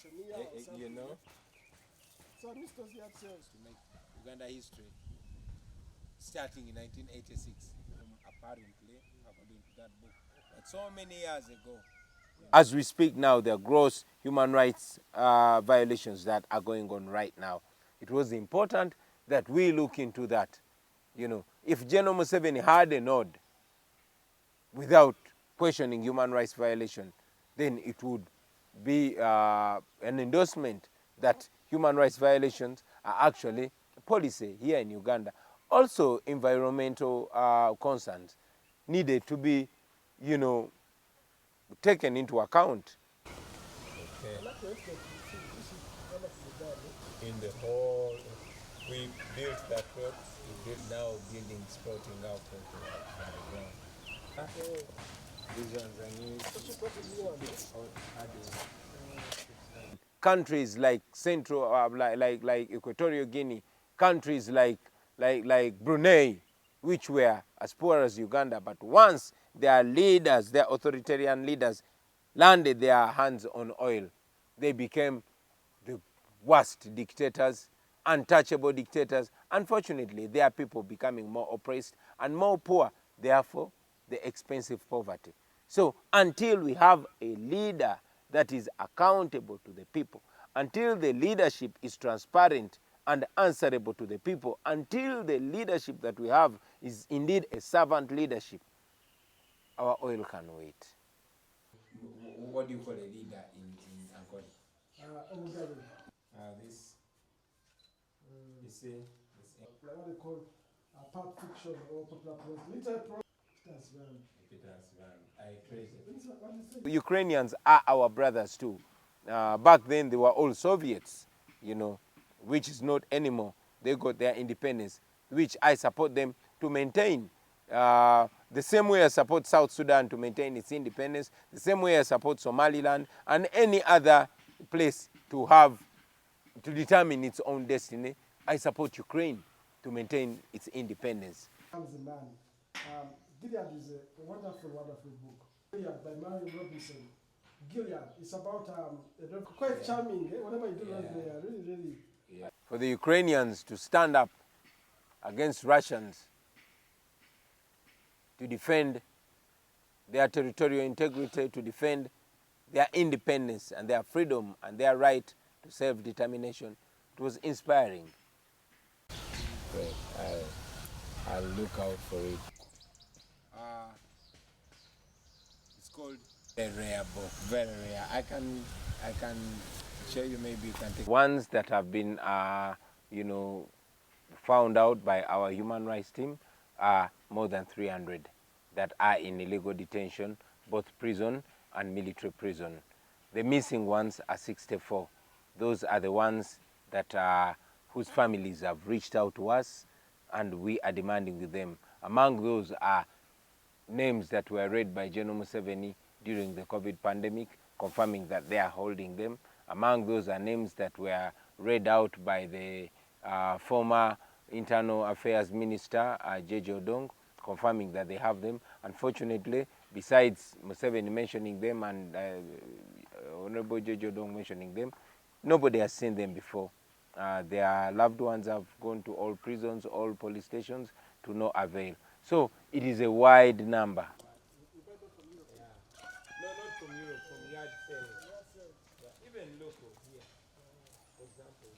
You know, to make Uganda history, starting in 1986, apparently, according to that book, but so many years ago. As we speak now, there are gross human rights violations that are going on right now. It was important that we look into that. You know, if General Museveni had a nod without questioning human rights violation, then it would be an endorsement that human rights violations are actually policy here in Uganda. Also, environmental concerns needed to be, you know, taken into account. Okay. In the whole, we built that road, we built now buildings sprouting out from the ground. These ones are new. Countries like like Equatorial Guinea, countries like Brunei, which were as poor as Uganda, but once their leaders, their authoritarian leaders, landed their hands on oil, they became the worst dictators, untouchable dictators. Unfortunately, there are people becoming more oppressed and more poor, therefore the expensive poverty. So until we have a leader that is accountable to the people, until the leadership is transparent and answerable to the people, until the leadership that we have is indeed a servant leadership, our oil can wait. What do you call a leader in Angola? This, you see, this, what they call pulp fiction or popular prose. Literary prose. Ukrainians are our brothers too. Back then they were all Soviets, you know, which is not anymore. They got their independence, which I support them to maintain. The same way I support South Sudan to maintain its independence, the same way I support Somaliland and any other place to determine its own destiny, I support Ukraine to maintain its independence. Gilead is a wonderful, wonderful book. Gilead by Marion Robinson. Gilead. It's about quite charming. Whatever you do, they are really, really. Yeah. For the Ukrainians to stand up against Russians to defend their territorial integrity, to defend their independence and their freedom and their right to self-determination, it was inspiring. Great. I'll look out for it. It's called a rare book, very rare. I can show you, maybe you can take ones that have been, you know, found out by our human rights team are more than 300 that are in illegal detention, both prison and military prison. The missing ones are 64. Those are the ones that whose families have reached out to us and we are demanding with them. Among those are names that were read by General Museveni during the COVID pandemic, confirming that they are holding them. Among those are names that were read out by the former Internal Affairs Minister, Jeje Odong, confirming that they have them. Unfortunately, besides Museveni mentioning them and Honorable Jeje Odong mentioning them, nobody has seen them before. Their loved ones have gone to all prisons, all police stations, to no avail. So it is a wide number. No, not from Europe, from yard sales. Even local here, for example.